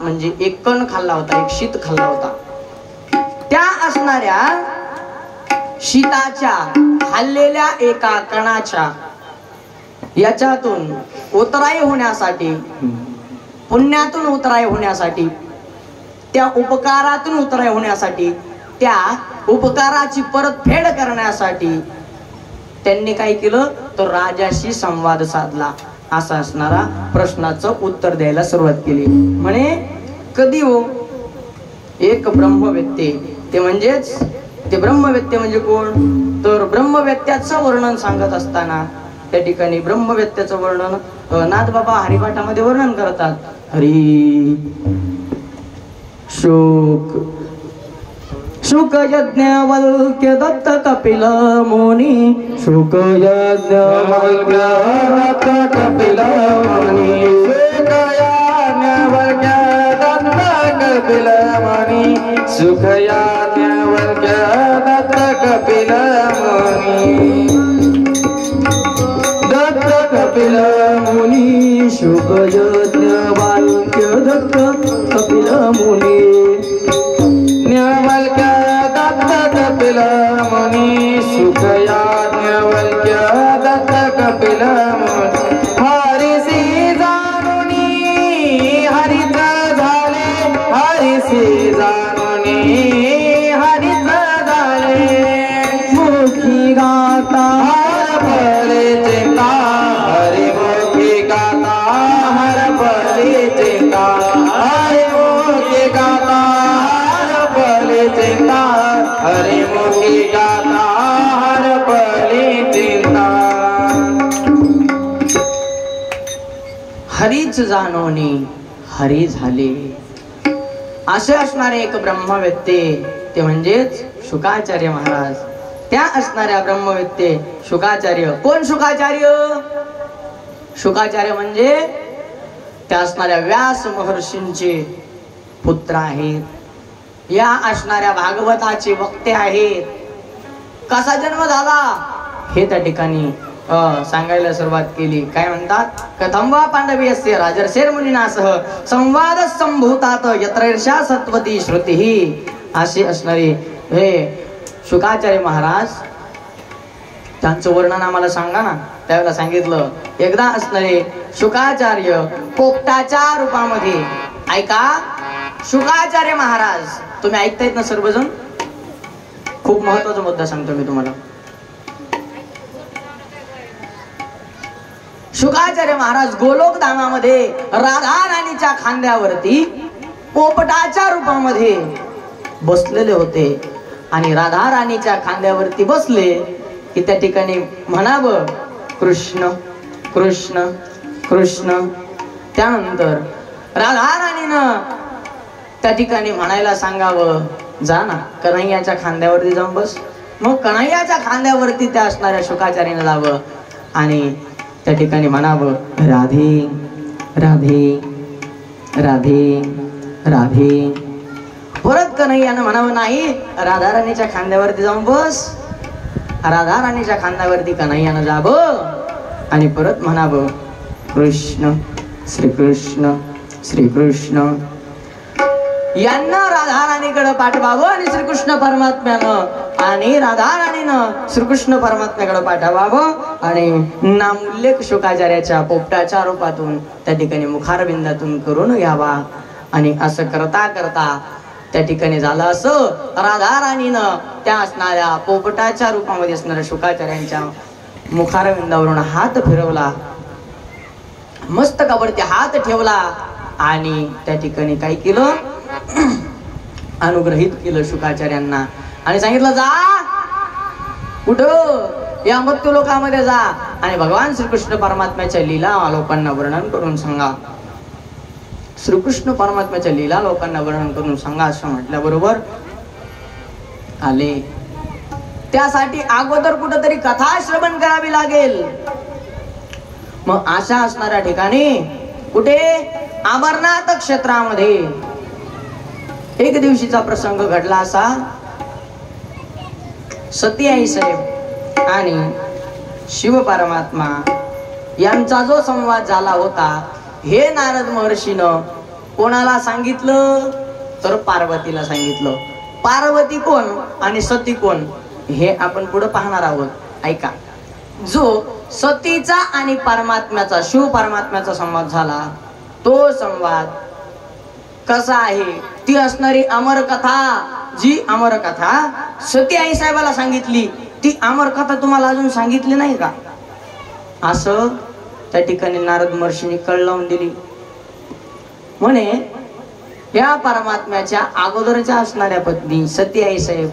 म्हणजे एक कण खाल्ला होता, एक शीत खाल्ला होता. त्या असणाऱ्या शीताच्या खाल्लेल्या एका कणाच्या याच्यातून उतराई होण्यासाठी, पुण्यातून उतराई होण्यासाठी, त्या उपकारातून उतराई होण्यासाठी, त्या उपकाराची परतफेड करण्यासाठी त्यांनी काय केलं तर राजाशी संवाद साधला. असा असणारा प्रश्नाचं उत्तर द्यायला सुरुवात केली. म्हणे कधी हो? एक ब्रह्मवेत्ते, ते म्हणजेच ते ब्रह्मवेत्ते म्हणजे कोण? तर ब्रह्मवेत्त्याचं वर्णन सांगत असताना त्या ठिकाणी ब्रह्मवेत्त्याचं वर्णन नाथबाबा हरिपाठामध्ये वर्णन करतात. हरी शुक यज्ञवल्क्य दत्त कपिल मुनी, शुक यज्ञवल्क्य दत्त कपिल मुनी, शुक यज्ञवल्क्य दत्त कपिल मुनी, शुक यज्ञवल्क्य दत्त कपिल मुनी, दत्त कपिल मुनी, शुक यज्ञवल्क्य दत्त कपिल मुनी, न्यवल्क्य दत्त कपिल मुनी, सुख याज्ञवल्क्य दत्त कपिल मुनी, हरिसी जानुनी हरिच झाले, हरिसी जानुनी हरिच झाले, हरीच जाणोनी हरी झाले. असे असणारे एक ब्रह्मवेत्ते ते म्हणजेच शुकाचार्य महाराज. त्या असणाऱ्या ब्रह्मवेत्ते शुकाचार्य. कोण शुकाचार्य? शुकाचार्य म्हणजे त्या असणाऱ्या व्यास महर्षींचे पुत्र आहेत. या असणाऱ्या भागवताचे वक्ते आहेत. कसा जन्म झाला हे त्या ठिकाणी सांगायला सुरुवात केली. काय म्हणतात? कथम वा पांडवीयस्य राजर्षेर मुनिनासह संवाद संभूतात यत्र ईर्ष्या सत्वती श्रुती. असे असणारे हे शुकाचार्य महाराज. त्यांचं वर्णन आम्हाला सांगा ना. त्यावेळेला सांगितलं एकदा असणारे शुकाचार्य पोपटाच्या रूपामध्ये. ऐका, शुकाचार्य महाराज. तुम्ही ऐकतायत ना सर्वजण? खूप महत्वाचा मुद्दा सांगतो मी तुम्हाला. शुकाचार्य महाराज गोलोक धामामध्ये राधा राणीच्या खांद्यावरती पोपटाच्या रूपामध्ये बसलेले होते. आणि राधा राणीच्या खांद्यावरती बसले की त्या ठिकाणी म्हणावं कृष्ण कृष्ण कृष्ण. त्यानंतर राधा राणीनं त्या ठिकाणी म्हणायला सांगावं जा ना कन्हैयाच्या खांद्यावरती जाऊन बस. मग कन्हैयाच्या खांद्यावरती त्या असणाऱ्या शुकाचार्याने जावं आणि त्या ठिकाणी म्हणावं राधे राधे राधे राधे. परत कन्हैयानं म्हणावं नाही राधा राणीच्या खांद्यावरती जाऊन बस. राधा राणीच्या खांद्यावरती कन्हैयानं जावं आणि परत म्हणावं कृष्ण श्रीकृष्ण श्रीकृष्ण. यांना राधा राणीकडे पाठवावं आणि श्रीकृष्ण परमात्म्यानं आणि राधा राणीनं श्रीकृष्ण परमात्म्याकडे पाठवावं. आणि नामोल्लेख शुकाचार्याच्या पोपटाच्या रूपातून त्या ठिकाणी मुखारबिंदातून करून घ्यावा. आणि असं करता करता त्या ठिकाणी झालं असं. राधा राणीनं त्या असणाऱ्या पोपटाच्या रूपामध्ये असणाऱ्या शुकाचार्यांच्या मुखारबिंदावरून हात फिरवला, मस्तकावरती हात ठेवला आणि त्या ठिकाणी काय केलं अनुग्रहित केलं शुकाचार्यांना. आणि सांगितलं जा कुठं या मृत्यू लोकामध्ये जा आणि भगवान श्रीकृष्ण परमात्म्याच्या लीला लोकांना वर्णन करून सांगा. श्रीकृष्ण परमात्म्याच्या लीला लोकांना वर्णन करून सांगा असं म्हटल्याबरोबर आले. त्यासाठी अगोदर कुठंतरी कथा श्रवण करावी लागेल. मग अशा असणाऱ्या ठिकाणी कुठे अमरनाथ क्षेत्रामध्ये एक दिवशीचा प्रसंग घडला. असा सती आई साहेब आणि शिव परमात्मा यांचा जो संवाद झाला होता हे नारद महर्षीनं कोणाला सांगितलं तर पार्वतीला सांगितलं. पार्वती कोण आणि सती कोण हे आपण पुढे पाहणार आहोत. ऐका, जो सतीचा आणि परमात्म्याचा शिव परमात्म्याचा संवाद झाला तो संवाद कसा आहे ती असणारी अमर कथा, जी अमर कथा सती आई साहेबाला सांगितली ती अमर कथा तुम्हाला अजून सांगितली नाही का असं त्या ठिकाणी नारद महर्षींनी कळ लावून दिली. म्हणे या परमात्म्याच्या अगोदरच्या असणाऱ्या पत्नी सती आई साहेब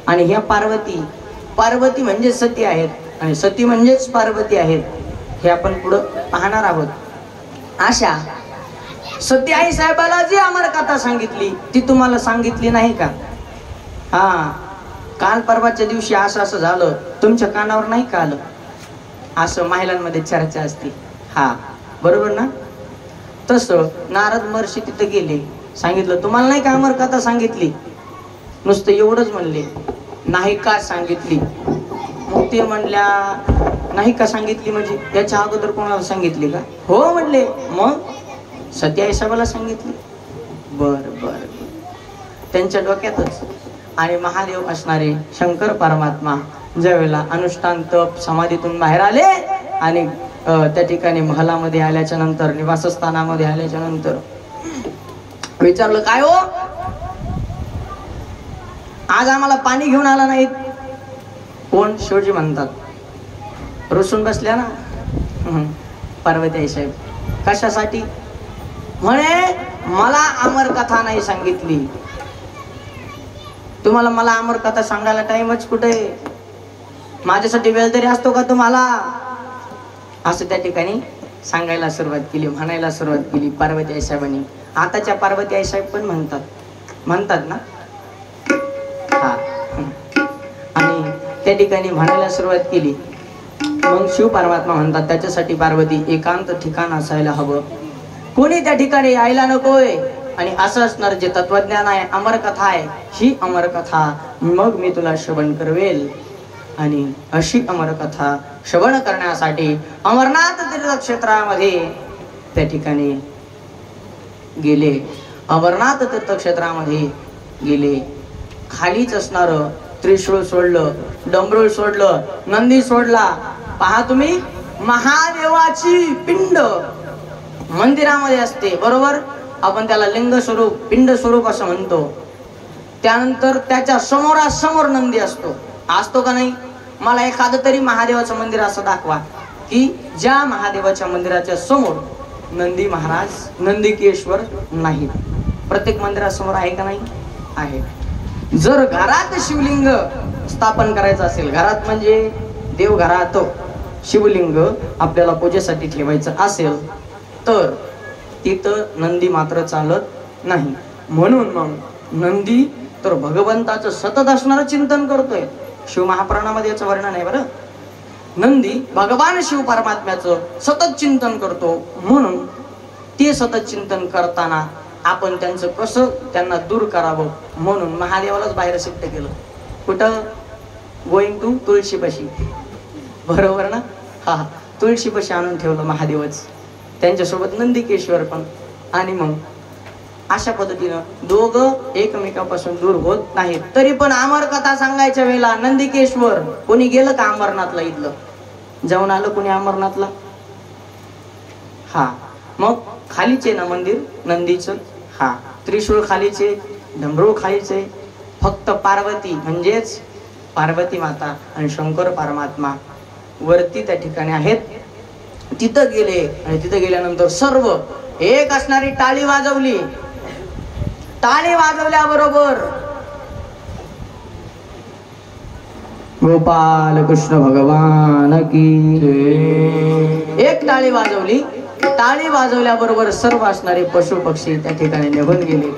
आणि ह्या पार्वती, पार्वती म्हणजे सती आहेत आणि सती म्हणजेच पार्वती आहेत हे आपण पुढं पाहणार आहोत. अशा सती आई साहेबाला जी अमर कथा सांगितली ती तुम्हाला सांगितली नाही का? हा, काल परवाच्या दिवशी असं असं झालं तुमच्या कानावर नाही का आलं असं महिलांमध्ये चर्चा असते. हा बरोबर ना? तसं नारद महर्षी तिथे गेले, सांगितलं तुम्हाला नाही का अमर कथा सांगितली? नुसतं एवढंच म्हणले, नाही का सांगितली? मग ते म्हणल्या नाही का सांगितली म्हणजे याच्या अगोदर कोणाला सांगितली का? हो म्हणले. मग सती आई साहेबाला सांगितली. बर बर. त्यांच्या डोक्यातच आणि महादेव असणारे शंकर परमात्मा ज्या वेळेला अनुष्ठान तप समाधीतून बाहेर आले आणि त्या ठिकाणी महलामध्ये आल्याच्या नंतर निवासस्थानामध्ये आल्याच्या नंतर विचारलं काय हो आज आम्हाला पाणी घेऊन आला नाहीत? कोण? शिवजी म्हणतात. रुसून बसल्या ना पार्वती आई साहेब. कशासाठी? म्हणे मला अमर कथा नाही सांगितली. तुम्हाला मला अमर कथा सांगायला टाइमच कुठे? माझ्यासाठी वेळ तरी असतो का तुम्हाला? असं त्या ठिकाणी सांगायला सुरुवात केली, म्हणायला सुरुवात केली पार्वती आईसाहेबांनी. आताच्या पार्वती आईसाहेब पण म्हणतात ना हा. आणि त्या ठिकाणी म्हणायला सुरुवात केली. मग शिव परमात्मा म्हणतात त्याच्यासाठी पार्वती एकांत ठिकाण असायला हवं, कोणी त्या ठिकाणी यायला नकोय. आणि असं असणार जे तत्वज्ञान आहे, अमर कथा आहे, ही अमर कथा मग मी तुला श्रवण करवेल. आणि अशी अमर कथा श्रवण करण्यासाठी अमरनाथ तीर्थक्षेत्रामध्ये त्या ठिकाणी गेले. अमरनाथ तीर्थक्षेत्रामध्ये गेले. खालीच असणार त्रिशूळ सोडलं, डमरूळ सोडलं, नंदी सोडला. पहा तुम्ही, महादेवाची पिंड मंदिरामध्ये असते, बरोबर. आपण त्याला लिंग स्वरूप, पिंड स्वरूप असं म्हणतो. त्यानंतर त्याच्या समोरासमोर नंदी असतो का नाही? मला एखादं तरी महादेवाचं मंदिर असं दाखवा की ज्या महादेवाच्या मंदिराच्या समोर नंदी महाराज, नंदिकेश्वर नाही. प्रत्येक मंदिरासमोर आहे का नाही? आहे. जर घरात शिवलिंग स्थापन करायचं असेल, घरात म्हणजे देवघरात शिवलिंग आपल्याला पूजेसाठी ठेवायचं असेल तर तिथं नंदी मात्र चालत नाही. म्हणून मग नंदी तर भगवंताचं सतत असणारं चिंतन करतोय. शिव महापुराणामध्ये याचं वर्णन आहे बरं. नंदी भगवान शिव परमात्म्याचं सतत चिंतन करतो. म्हणून ते सतत चिंतन करताना आपण त्यांना दूर करावं म्हणून महादेवालाच बाहेर शिफ्ट केलं. कुठं? गोइंग टू तुळशीपाशी, बरोबर ना? हा, तुळशीपाशी आणून ठेवलं महादेवच, त्यांच्यासोबत नंदिकेश्वर पण. आणि मग अशा पद्धतीनं दोघं एकमेकापासून दूर होत नाहीत. तरी पण अमर कथा सांगायच्या वेळेला नंदिकेश्वर कोणी गेलं का अमरनाथला? इथलं जाऊन आलं कोणी अमरनाथला? हा. मग खालीचे ना मंदिर नंदीचं, हा, त्रिशूळ खालीचे, डमरूळ खालीचे. फक्त पार्वती म्हणजेच पार्वती माता आणि शंकर परमात्मा वरती त्या ठिकाणी आहेत. तिथं गेले आणि तिथं गेल्यानंतर सर्व एक असणारी टाळी वाजवली. टाळी वाजवल्याबरोबर गोपाल कृष्ण भगवान की एक टाळी वाजवली. टाळी वाजवल्याबरोबर सर्व असणारे पशु पक्षी त्या ठिकाणी निघून गेले.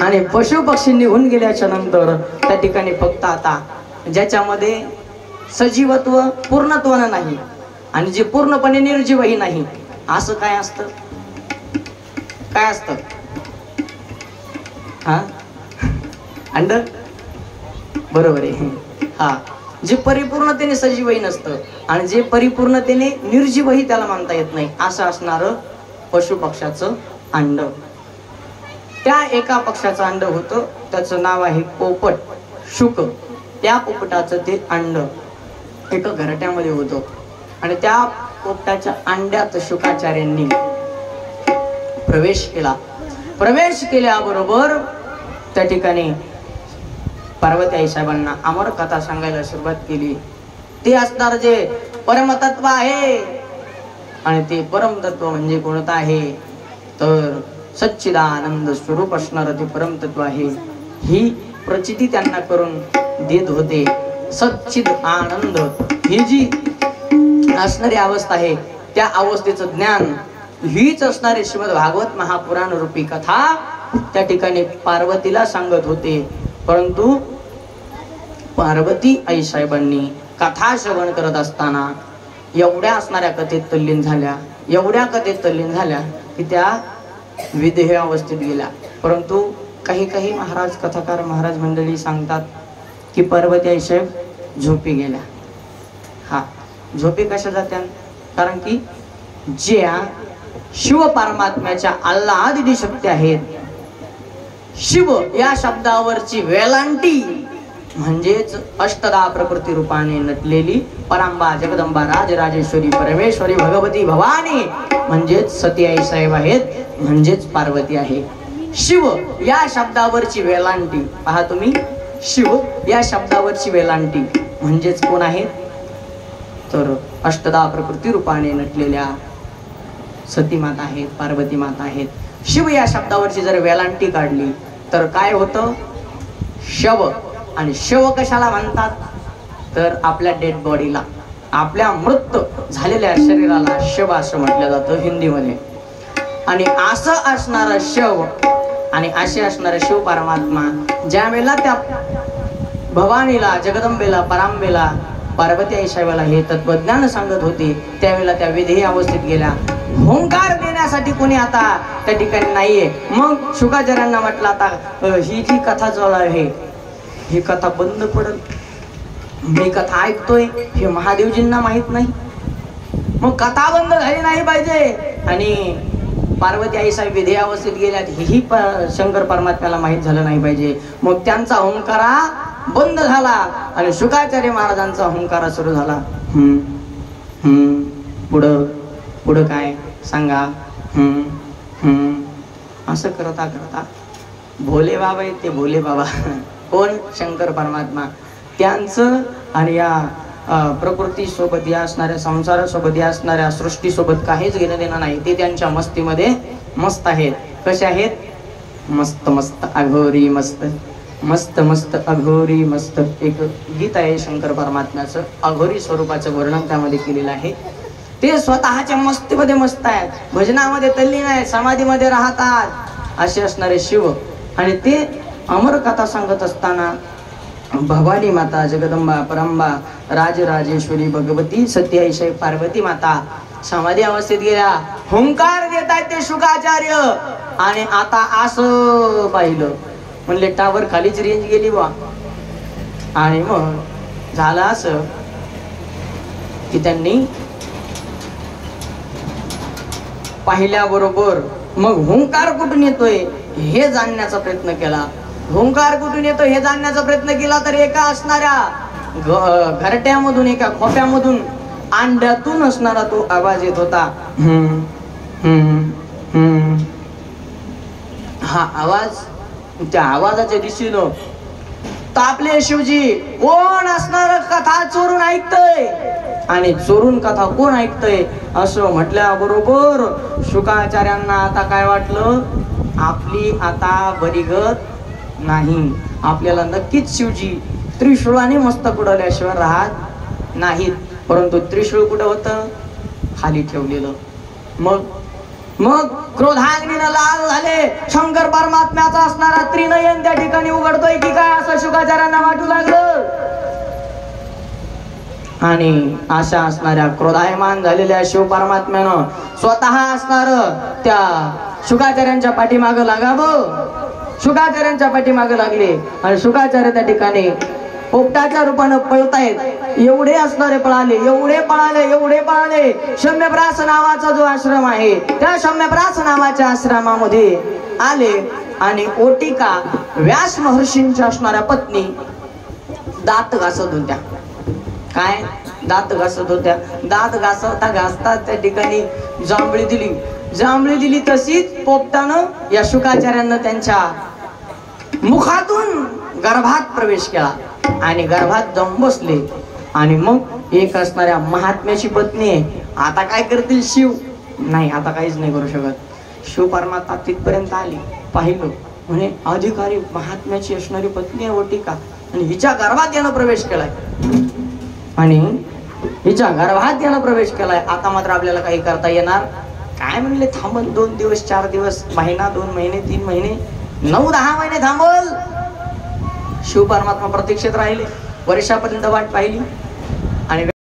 आणि पशु पक्षी निघून गेल्याच्या नंतर त्या ठिकाणी फक्त आता ज्याच्यामध्ये सजीवत्व पूर्णत्वानं नाही आणि जे पूर्णपणे निर्जीवही नाही, असं काय असतं? काय असतं? हा, अंड, बरोबर आहे. हा, जे परिपूर्णतेने सजीवही नसतं आणि जे परिपूर्णतेने निर्जीवही त्याला मानता येत नाही, असं असणारं पशु पक्षाचं अंड. त्या एका पक्षाचं अंड होतं, त्याचं नाव आहे पोपट, शुक. त्या पोपटाचं ते अंड एका घरट्यामध्ये होतं आणि त्या पोपटाच्या अंड्यात शुकाचार्यांनी प्रवेश केला. प्रवेश केल्याबरोबर त्या ठिकाणी पार्वती आईसाहेबांना अमर कथा सांगायला सुरुवात केली. ते असणार जे परमतत्व आहे. आणि ते परमतत्व म्हणजे कोणतं आहे तर सच्चिदानंद स्वरूप असणार ते परमतत्व आहे. ही प्रचिती त्यांना करून देत होते. सच्चिद आनंद ही जी असणारी अवस्था आहे, त्या अवस्थेचं ज्ञान हीच असणारी श्रीमद भागवत महापुराण रूपी कथा त्या ठिकाणी पार्वतीला सांगत होते. परंतु पार्वती आईसाहेबांनी कथा श्रवण करत असताना एवढ्या असणाऱ्या कथेत तल्लीन झाल्या, एवढ्या कथेत तल्लीन झाल्या की त्या विदेह अवस्थेत गेल्या. परंतु काही महाराज, कथाकार महाराज मंडळी सांगतात की पार्वती आईसाहेब झोपी गेल्या. हा, झोपी कशा जात्या? कारण की ज्या शिव परमात्म्याच्या आल्हादिनी शक्ती आहेत, शिव या शब्दावरची वेलांटी म्हणजेच अष्टदा प्रकृती रूपाने नटलेली परांबा जगदंबा राजराजेश्वरी परमेश्वरी भगवती भवानी म्हणजेच सती आई साहेब आहेत, म्हणजेच पार्वती आहे. शिव या शब्दावरची वेलांटी पहा तुम्ही, शिव या शब्दावरची वेलांटी म्हणजेच कोण आहेत तर अष्टदा प्रकृती रूपाने नटलेल्या सती माता आहेत, पार्वती माता आहेत. शिव या शब्दावरची जर वेलांटी काढली तर काय होतं? शव. आणि शव कशाला म्हणतात तर आपल्या डेड बॉडीला. आपल्या मृत झालेल्या शरीराला शव असं म्हटलं जातं हिंदीमध्ये. आणि असं असणारा शव आणि असे असणारे शिव परमात्मा ज्या वेळेला त्या भवानीला, जगदंबेला, परांबेला, पार्वती आईशावेला हे तत्वज्ञान सांगत होते, त्यावेळेला त्या विधेय अवस्थेत गेल्या. हुंकार देण्यासाठी कोणी आता त्या ठिकाणी नाहीये. मग शुकाचार्यांना म्हटलं आता ही जी कथा चालू आहे ही कथा बंद पडल. मी कथा ऐकतोय हे महादेवजींना माहित नाही, मग कथा बंद झाली नाही पाहिजे. आणि पार्वती आई साहेब विधेय अवस्थेत गेल्यात हेही शंकर परमात्म्याला माहित झालं नाही पाहिजे. मग त्यांचा हुंकारा बंद झाला आणि शुकाचार्य महाराजांचा हुंकारा सुरू झाला. पुढं पुढं काय सांगा. असं करता करता भोले बाबा आहेत ते भोले बाबा कोण? शंकर परमात्मा. त्यांचं आणि या प्रकृती सोबत या असणाऱ्या संसारासोबत या असणाऱ्या सृष्टीसोबत काहीच घेणं देणं नाही. ते त्यांच्या मस्तीमध्ये मस्त आहेत. कसे आहेत? मस्त मस्त अघोरी मस्त, मस्त मस्त अघोरी मस्त. एक गीत आहे शंकर परमात्म्याचं, अघोरी स्वरूपाचं वर्णन त्यामध्ये केलेलं आहे. ते स्वतःच्या मस्तीमध्ये मस्त आहेत, भजनामध्ये तल्लीन आहेत, समाधीमध्ये राहतात असे असणारे शिव. आणि ते अमर कथा सांगत असताना भवानी माता, जगदंबा, परंबा, राजराजेश्वरी, भगवती, सती आईशाई, पार्वती माता समाधी अवस्थेत गेल्या. हुंकार देत आहेत ते शुकाचार्य. आणि आता असं पाहिलं म्हणले टावर खालीच रेंज गेली बा. आणि मग झालं असं की त्यांनी पाहिल्याबरोबर मग हुंकार कुठून येतोय हे जाणण्याचा प्रयत्न केला. हुंकार कुठून येतो हे जाणण्याचा प्रयत्न केला तर एका असणाऱ्या घरट्यामधून, एका खोप्यामधून, अंड्यातून असणारा तो आवाज येत होता. हा आवाज, त्या आवाजाच्या दिशेनं तापले शिवजी. कोण असणार कथा चोरून ऐकतय आणि चोरून कथा कोण ऐकतय असं म्हटल्याबरोबर शुकाचार्यांना आता काय वाटलं, आपली आता बरीगत नाही. आपल्याला नक्कीच शिवजी त्रिशूळाने मस्तक उडवल्याशिवाय राहत नाहीत. परंतु त्रिशूळ कुठं होतं? खाली ठेवलेलं. मग क्रोधाग्नीनं लाल झाले. शंकर परमात्म्याचा असणारा त्रिनयन त्या ठिकाणी उघडतोय की काय असं शुकाचार्यांना वाटू लागलं. आणि अशा असणाऱ्या क्रोधायमान झालेल्या शिव परमात्म्यानं स्वतः असणार त्या शुकाचार्यांच्या पाठीमागं लागावं. शुकाचार्यांच्या पाठीमागं लागले आणि शुकाचार्य त्या ठिकाणी पोपटाच्या रूपानं पळतायत. एवढे असणारे पळाले, एवढे पळाले, एवढे पळाले. शम्यप्रास नावाचा जो आश्रम आहे त्या शम्यप्रास नावाच्या आश्रमामध्ये आले. आणि ओटिका व्यास महर्षींच्या असणाऱ्या पत्नी दात घासत होत्या. काय? दात घासत होत्या. दात घासता त्या ठिकाणी जांभळी दिली. जांभळी दिली तशीच पोपटानं या शुकाचार्यांना त्यांच्या मुखातून गर्भात प्रवेश केला आणि गर्भात जाऊन बसले. आणि मग एक असणाऱ्या महात्म्याची पत्नी आहे. आता काय करतील शिव? नाही, आता काहीच नाही करू शकत. शिव परमात्मा तिथपर्यंत आली, पाहिलं म्हणे अधिकारी महात्म्याची असणारी पत्नी आहे ओटिका आणि हिच्या गर्भात यानं प्रवेश केलाय. आणि हिच्या गर्भात यानं प्रवेश केलाय. आता मात्र आपल्याला काही करता येणार काय? म्हणले थांबल 2 दिवस, 4 दिवस, महिना, 2 महिने, 3 महिने, 9-10 महिने थांबल. शिव परमात्मा प्रतीक्षेत राहिले. वर्षापर्यंत वाट पाहिली आणि